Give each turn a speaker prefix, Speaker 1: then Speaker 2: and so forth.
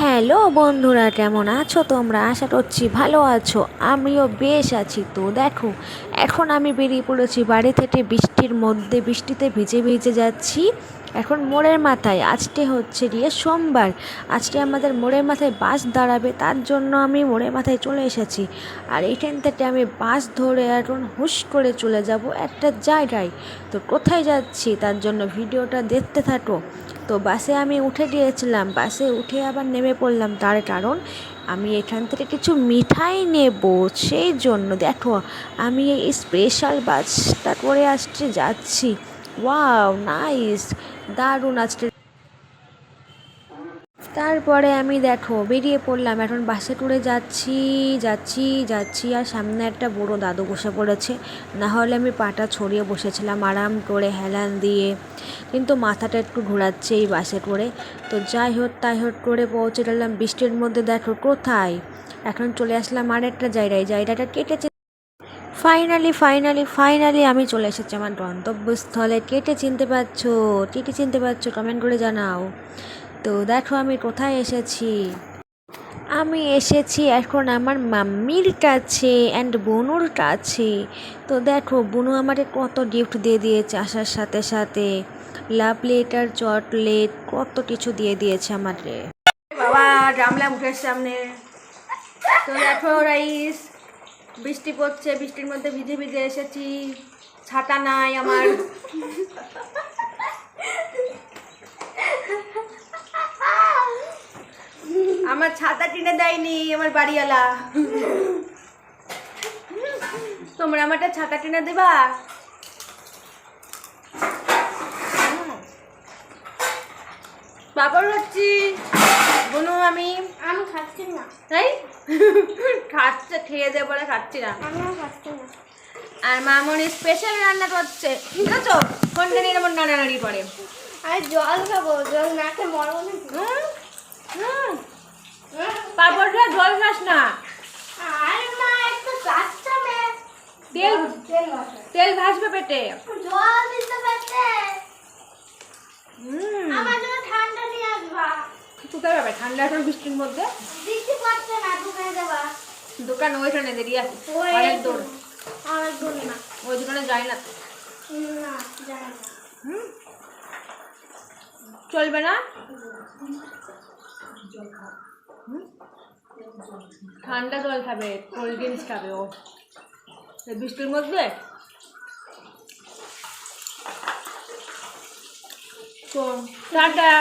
Speaker 1: Hello বন্ধুরা, কেমন আছো তোমরা? আশা করছি ভালো আছো। আমিও বেশ আছি। তো দেখো, এখন আমি বেরিয়ে পড়েছি বাড়ি থেকে বৃষ্টির মধ্যে, বৃষ্টিতে ভিজে ভিজে যাচ্ছি এখন মোড়ের মাথায়। আজকে হচ্ছে গিয়ে সোমবার। আজকে আমাদের মোড়ের মাথায় বাস দাঁড়াবে, তার জন্য আমি মোড়ের মাথায় চলে এসেছি। আর এখান থেকে আমি বাস ধরে এখন হুশ করে চলে যাব একটা জায়গায়। তো কোথায় যাচ্ছি তার জন্য ভিডিওটা দেখতে থাকো। তো বাসে আমি উঠে গিয়েছিলাম, বাসে উঠে আবার নেমে পড়লাম, তার কারণ আমি এখান থেকে কিছু মিঠাই নেব। সেই জন্য দেখো, আমি এই স্পেশাল বাসটা করে যাচ্ছি। ওয়াও, নাইস, দারুণ আজকে। তারপরে আমি দেখো বেরিয়ে পড়লাম, এখন বাসে করে যাচ্ছি যাচ্ছি যাচ্ছি। আর সামনে একটা বড় দাদু বসে পড়েছে, না হলে আমি পাটা ছড়িয়ে বসেছিলাম আরাম করে হেলান দিয়ে, কিন্তু মাথাটা একটু ঘোরাচ্ছে এই বাসে করে। তো যাই হোক তাই হোক করে পৌঁছে গেলাম বৃষ্টির মধ্যে। দেখো কোথায়, এখন চলে আসলাম আর একটা জায়গায়, জায়গাটা কেটেছে। ফাইনালি ফাইনালি ফাইনালি আমি চলে এসেছি আমার গন্তব্যস্থলে। কেটে চিনতে পারছো? কে চিনতে পারছো কমেন্ট করে জানাও। তো দেখো আমি কোথায় এসেছি। আমি এসেছি এখন আমার মাম্মির কাছে অ্যান্ড বনুর কাছে। তো দেখো বুনু আমাকে কত গিফট দিয়ে দিয়েছে, আসার সাথে সাথে লাভ লেটার, চকলেট, কত কিছু দিয়ে দিয়েছে আমাকে। বাবা জামলা মুখের সামনে। তো দেখো রাইস, বৃষ্টি পড়ছে, বৃষ্টির মধ্যে ভিজে ভিজে এসেছি, ছাতা নাই আমার। আমার ছাতা কিনে দেয়নি আমার বাড়িওয়ালা। তোমরা আমারটা ছাতা কিনে দেবা? পাপড় খাচ্ছি বনু, আমি
Speaker 2: খাচ্ছি না।
Speaker 1: তাই খাচ্ছে, খেয়ে দিয়ে বলে খাচ্ছি না।
Speaker 2: খাচ্ছি না।
Speaker 1: আর মামনি স্পেশাল রান্না করছে, ঠিক আছে? ফোনটা নিয়ে এমন নাড়ানাড়ি করে।
Speaker 2: আর জল খাবো, জল না খেয়ে মরবো না।
Speaker 1: পাপড় খেয়ে জল খাস না।
Speaker 2: আর মা একটু কাঁচটা মে
Speaker 1: তেল তেল ভাসবে পেটে।
Speaker 2: জল দিতে পারতে। আমার জন্য ঠান্ডা নিয়ে আসবা।
Speaker 1: কোথায় যাবে ঠান্ডা এখন বৃষ্টির মধ্যে?
Speaker 2: বৃষ্টি পড়ছে না, দোকানে যাবা।
Speaker 1: দোকান ওইখানে দেরিয়ে আছে, অনেক দূর।
Speaker 2: অনেক দূর না,
Speaker 1: ওই দোকানে যায় না।
Speaker 2: না জানি না।
Speaker 1: চলবে না? ঠান্ডা জল খাবে, কোল্ড ড্রিঙ্কস খাবে ও এই বৃষ্টির মধ্যে। তো টাটা।